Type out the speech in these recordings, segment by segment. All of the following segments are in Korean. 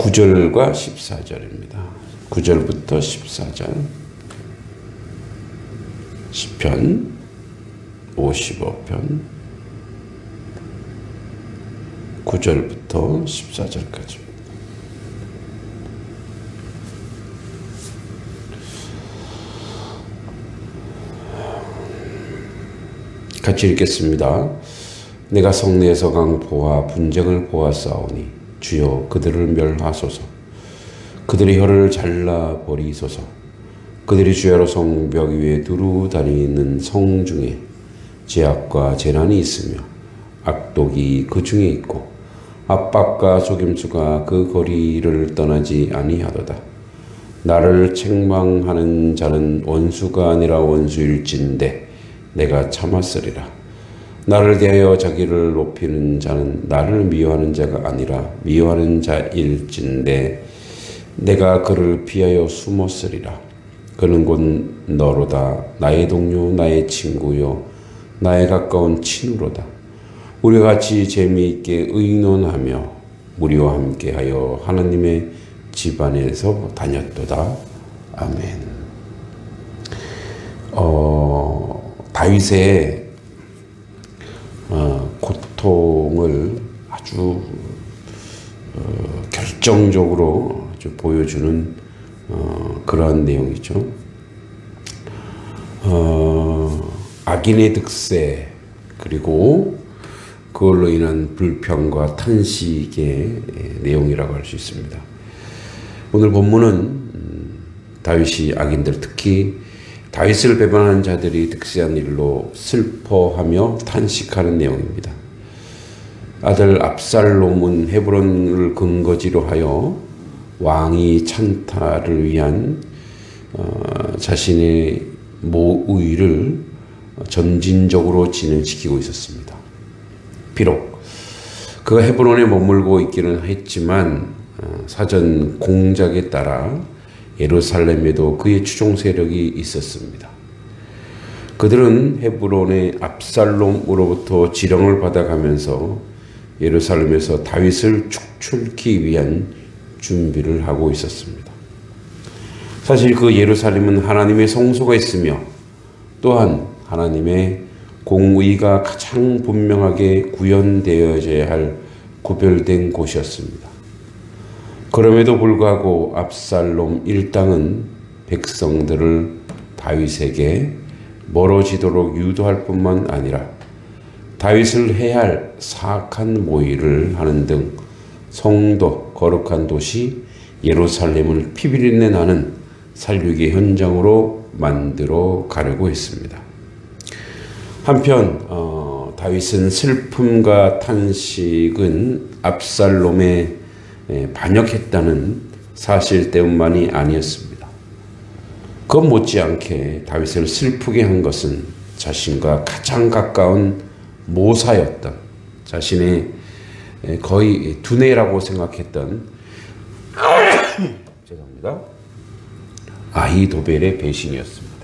9절과 14절입니다. 9절부터 14절. 시편 55편 9절부터 14절까지. 같이 읽겠습니다. 내가 성내에서 강포와 분쟁을 보았사오니 주여 그들을 멸하소서. 그들의 혀를 잘라버리소서. 그들이 주야로 성벽 위에 두루 다니는 성 중에 죄악과 재난이 있으며 악독이 그 중에 있고 압박과 속임수가 그 거리를 떠나지 아니하도다. 나를 책망하는 자는 원수가 아니라 원수일진데 내가 참았으리라. 나를 대하여 자기를 높이는 자는 나를 미워하는 자가 아니라 미워하는 자일진데 내가 그를 피하여 숨었으리라. 그는 곧 너로다. 나의 동료, 나의 친구요, 나의 가까운 친구로다. 우리가 같이 재미있게 의논하며 우리와 함께하여 하나님의 집안에서 다녔도다. 아멘. 다윗의 고통을 아주 결정적으로 아주 보여주는 그러한 내용이죠. 악인의 득세, 그리고 그걸로 인한 불평과 탄식의 내용이라고 할 수 있습니다. 오늘 본문은 다윗이 악인들, 특히 다윗을 배반한 자들이 득세한 일로 슬퍼하며 탄식하는 내용입니다. 아들 압살롬은 헤브론을 근거지로 하여 왕위 찬탈을 위한 자신의 모의를 점진적으로 진행시키고 있었습니다. 비록 그가 헤브론에 머물고 있기는 했지만 사전 공작에 따라 예루살렘에도 그의 추종 세력이 있었습니다. 그들은 헤브론의 압살롬으로부터 지령을 받아가면서 예루살렘에서 다윗을 축출하기 위한 준비를 하고 있었습니다. 사실 그 예루살렘은 하나님의 성소가 있으며 또한 하나님의 공의가 가장 분명하게 구현되어져야 할 구별된 곳이었습니다. 그럼에도 불구하고 압살롬 일당은 백성들을 다윗에게 멀어지도록 유도할 뿐만 아니라 다윗을 해할 사악한 모의를 하는 등 성도, 거룩한 도시 예루살렘을 피비린내 나는 살육의 현장으로 만들어 가려고 했습니다. 한편 다윗은 슬픔과 탄식은 압살롬에 반역했다는 사실 때문만이 아니었습니다. 그 못지않게 다윗을 슬프게 한 것은 자신과 가장 가까운 모사였던, 자신의 거의 두뇌라고 생각했던 죄송합니다. 아히도벨의 배신이었습니다.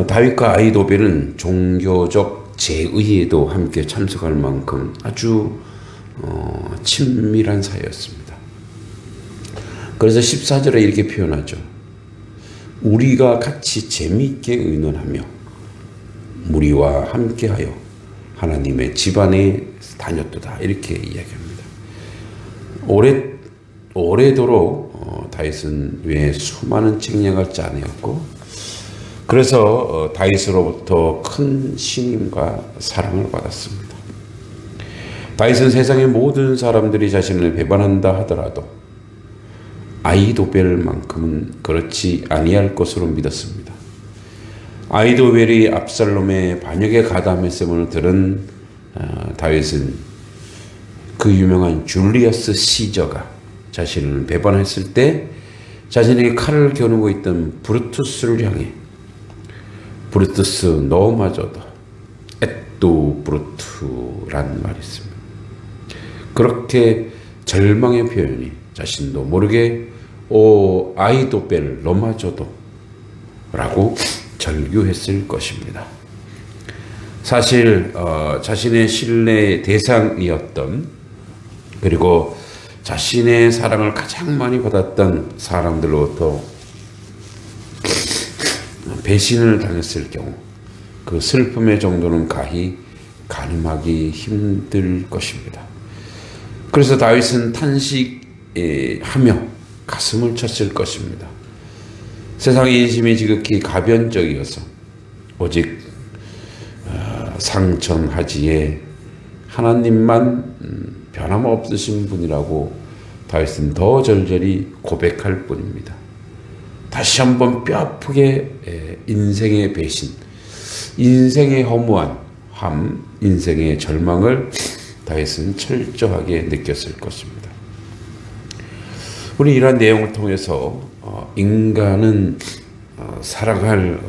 다윗과 아히도벨은 종교적 제의에도 함께 참석할 만큼 아주 친밀한 사이였습니다. 그래서 14절에 이렇게 표현하죠. 우리가 같이 재미있게 의논하며 무리와 함께하여 하나님의 집안에 다녔도다, 이렇게 이야기합니다. 오래도록 다윗은 왜 수많은 책략을 짜내었고, 그래서 다윗으로부터 큰 신임과 사랑을 받았습니다. 다윗은 세상의 모든 사람들이 자신을 배반한다 하더라도 아히도벨만큼은 그렇지 아니할 것으로 믿었습니다. 아히도벨이 압살롬의 반역에 가담했음을 들은 다윗은 그 유명한 줄리어스 시저가 자신을 배반했을 때 자신에게 칼을 겨누고 있던 브루투스를 향해 브루투스 너마저도 에또 브루투라는 말이 있습니다. 그렇게 절망의 표현이 자신도 모르게 오 아히도벨 너마저도 라고 절규했을 것입니다. 사실 자신의 신뢰의 대상이었던, 그리고 자신의 사랑을 가장 많이 받았던 사람들로부터 배신을 당했을 경우 그 슬픔의 정도는 가히 가늠하기 힘들 것입니다. 그래서 다윗은 탄식하며 가슴을 쳤을 것입니다. 세상의 인심이 지극히 가변적이어서 오직 상천하지에 하나님만 변함없으신 분이라고 다윗은 더 절절히 고백할 뿐입니다. 다시 한번 뼈아프게 인생의 배신, 인생의 허무함, 인생의 절망을 다윗은 철저하게 느꼈을 것입니다. 우리 이러한 내용을 통해서 인간은 살아갈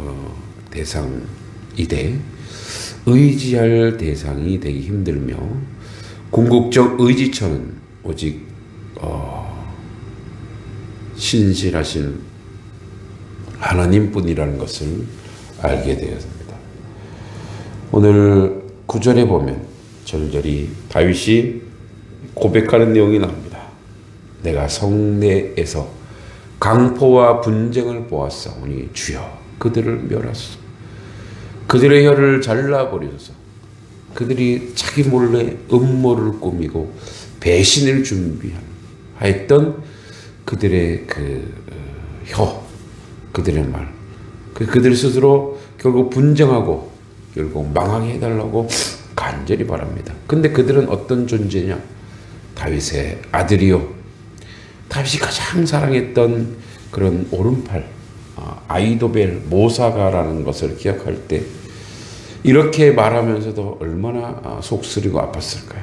대상이되 의지할 대상이 되기 힘들며 궁극적 의지처는 오직 신실하신 하나님뿐이라는 것을 알게 되었습니다. 오늘 9절에 보면 절절히 다윗이 고백하는 내용이 나옵니다. 내가 성내에서 강포와 분쟁을 보았사오니 주여 그들을 멸하소서. 그들의 혀를 잘라버리소서. 그들이 자기 몰래 음모를 꾸미고 배신을 준비하였던 그들의 혀, 그들의 말, 그들 스스로 결국 분쟁하고 결국 망하게 해달라고 간절히 바랍니다. 근데 그들은 어떤 존재냐? 다윗의 아들이요, 다윗이 가장 사랑했던 그런 오른팔 아이도벨 모사가라는 것을 기억할 때 이렇게 말하면서도 얼마나 속쓰리고 아팠을까요?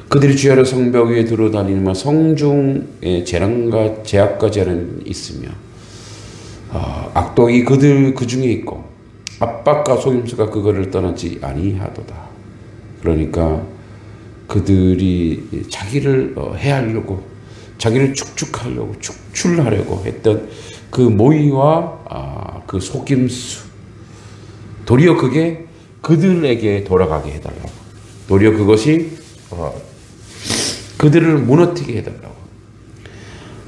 그들이 주야로 성벽 위에 들어다니며 성중에 재난과 제약까지 있으며 악독이 그들 그 중에 있고 압박과 속임수가 그거를 떠나지 아니하도다. 그러니까 그들이 자기를 해하려고, 자기를 축축하려고, 축출하려고 했던 그 모의와 그 속임수, 도리어 그게 그들에게 돌아가게 해달라고, 도리어 그것이 그들을 무너뜨리게 해달라고.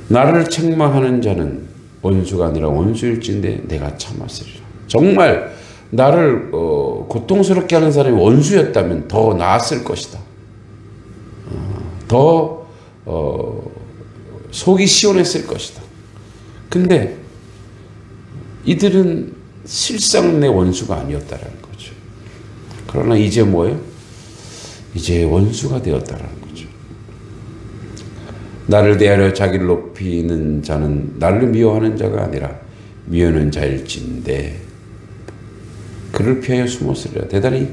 나를 책망하는 자는 원수가 아니라 원수일진데 내가 참았으리라. 정말 나를 고통스럽게 하는 사람이 원수였다면 더 나았을 것이다. 더 속이 시원했을 것이다. 근데 이들은 실상 내 원수가 아니었다라는 거죠. 그러나 이제 뭐예요? 이제 원수가 되었다라는 거죠. 나를 대하여 자기를 높이는 자는 나를 미워하는 자가 아니라 미워하는 자일진데 그를 피하여 숨었으리라. 대단히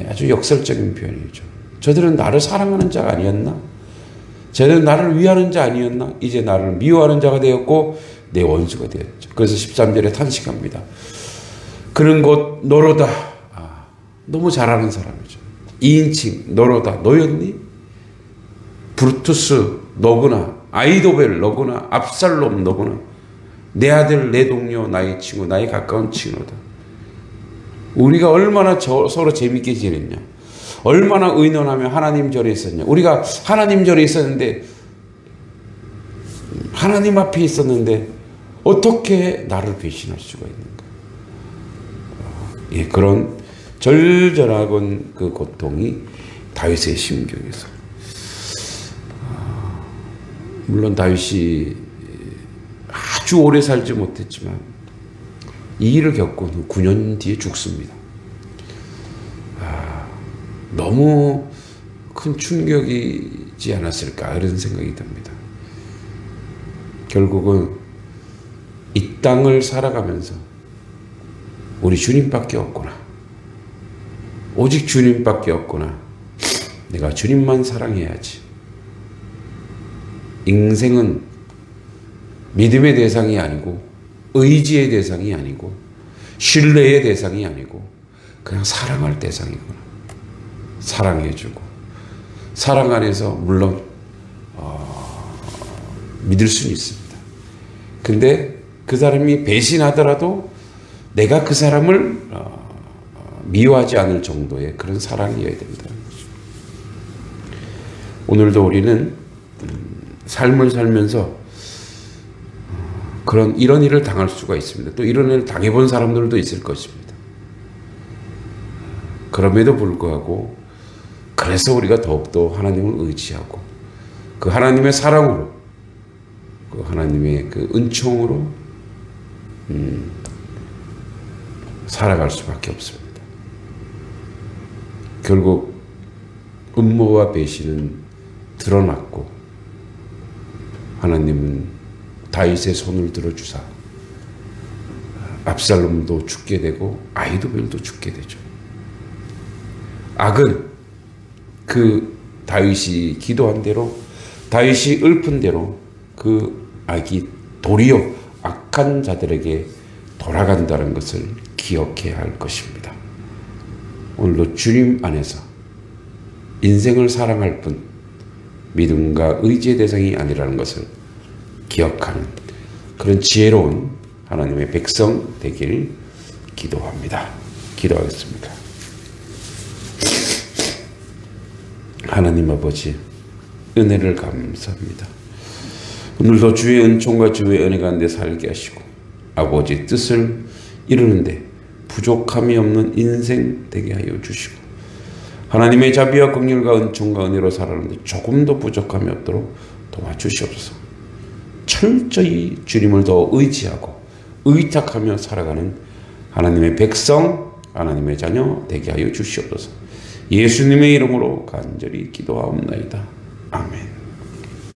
아주 역설적인 표현이죠. 저들은 나를 사랑하는 자가 아니었나? 쟤는 나를 위하는 자 아니었나? 이제 나를 미워하는 자가 되었고 내 원수가 되었죠. 그래서 13절에 탄식합니다. 그는 곧 너로다. 너무 잘하는 사람이죠. 2인칭 너로다. 너였니? 브루투스 너구나. 아이도벨 너구나. 압살롬 너구나. 내 아들, 내 동료, 나의 친구, 나의 가까운 친구다. 우리가 얼마나 서로 재밌게 지냈냐. 얼마나 의논하며 하나님 절에 있었냐. 우리가 하나님 절에 있었는데, 하나님 앞에 있었는데 어떻게 나를 배신할 수가 있는가. 예, 그런 절절한 그 고통이 다윗의 심경에서. 물론 다윗이 아주 오래 살지 못했지만 이 일을 겪고 9년 뒤에 죽습니다. 너무 큰 충격이지 않았을까 이런 생각이 듭니다. 결국은 이 땅을 살아가면서 우리 주님밖에 없구나. 오직 주님밖에 없구나. 내가 주님만 사랑해야지. 인생은 믿음의 대상이 아니고 의지의 대상이 아니고 신뢰의 대상이 아니고 그냥 사랑할 대상이구나. 사랑해주고 사랑 안에서 물론 믿을 수는 있습니다. 근데 그 사람이 배신하더라도 내가 그 사람을 미워하지 않을 정도의 그런 사랑이어야 된다. 오늘도 우리는 삶을 살면서 이런 일을 당할 수가 있습니다. 또 이런 일을 당해본 사람들도 있을 것입니다. 그럼에도 불구하고 그래서 우리가 더욱더 하나님을 의지하고 그 하나님의 사랑으로 그 하나님의 그 은총으로 살아갈 수밖에 없습니다. 결국 음모와 배신은 드러났고 하나님은 다윗의 손을 들어주사 압살롬도 죽게 되고 아히도벨도 죽게 되죠. 악은 그 다윗이 기도한 대로 다윗이 읊은 대로 그 악이 도리어 악한 자들에게 돌아간다는 것을 기억해야 할 것입니다. 오늘도 주님 안에서 인생을 사랑할 뿐 믿음과 의지의 대상이 아니라는 것을 기억하는 그런 지혜로운 하나님의 백성 되길 기도합니다. 기도하겠습니다. 하나님 아버지, 은혜를 감사합니다. 오늘도 주의 은총과 주의 은혜 가운데 살게 하시고 아버지 뜻을 이루는데 부족함이 없는 인생 되게 하여 주시고 하나님의 자비와 긍휼과 은총과 은혜로 살아가는데 조금도 부족함이 없도록 도와주시옵소서. 철저히 주님을 더 의지하고 의탁하며 살아가는 하나님의 백성, 하나님의 자녀 되게 하여 주시옵소서. 예수님의 이름으로 간절히 기도하옵나이다. 아멘.